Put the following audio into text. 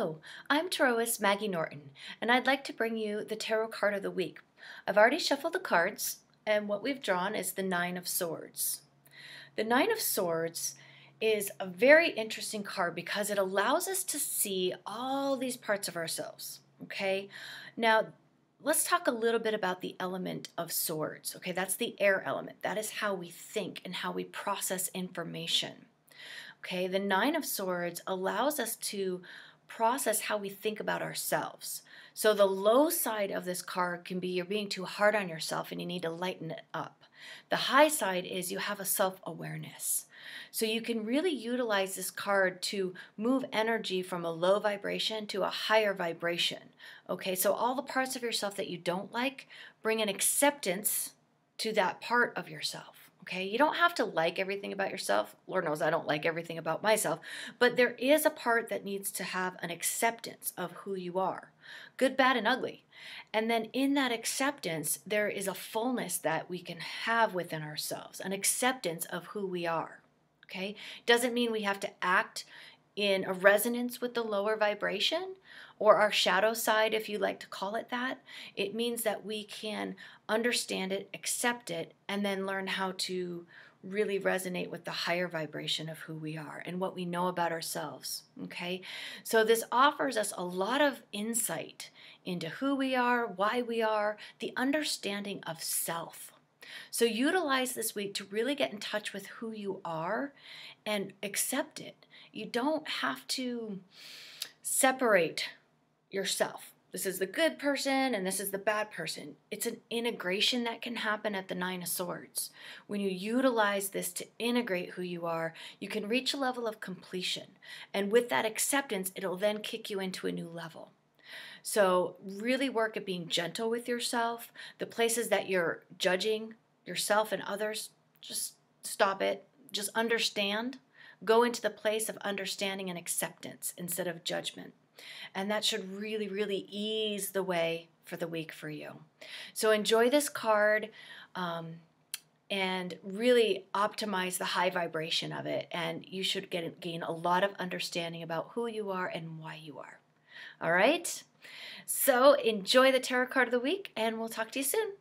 Hello, I'm Tarotist Maggie Norton, and I'd like to bring you the Tarot card of the week. I've already shuffled the cards, and what we've drawn is the Nine of Swords. The Nine of Swords is a very interesting card because it allows us to see all these parts of ourselves, okay? Now, let's talk a little bit about the element of swords, okay? That's the air element. That is how we think and how we process information. Okay, the Nine of Swords allows us to process how we think about ourselves. So the low side of this card can be you're being too hard on yourself and you need to lighten it up. The high side is you have a self-awareness. So you can really utilize this card to move energy from a low vibration to a higher vibration. Okay, so all the parts of yourself that you don't like, bring an acceptance to that part of yourself. Okay, you don't have to like everything about yourself. Lord knows I don't like everything about myself, but there is a part that needs to have an acceptance of who you are, good, bad, and ugly. And then in that acceptance, there is a fullness that we can have within ourselves, an acceptance of who we are. Okay, doesn't mean we have to act in a resonance with the lower vibration or our shadow side, if you like to call it that. It means that we can understand it, accept it, and then learn how to really resonate with the higher vibration of who we are and what we know about ourselves, okay? So this offers us a lot of insight into who we are, why we are, the understanding of self. So utilize this week to really get in touch with who you are and accept it. You don't have to separate yourself. This is the good person and this is the bad person. It's an integration that can happen at the Nine of Swords. When you utilize this to integrate who you are, you can reach a level of completion. And with that acceptance, it'll then kick you into a new level. So really work at being gentle with yourself. The places that you're judging yourself and others, just stop it. Just understand. Go into the place of understanding and acceptance instead of judgment. And that should really, really ease the way for the week for you. So enjoy this card and really optimize the high vibration of it. And you should gain a lot of understanding about who you are and why you are. All right? So enjoy the tarot card of the week, and we'll talk to you soon.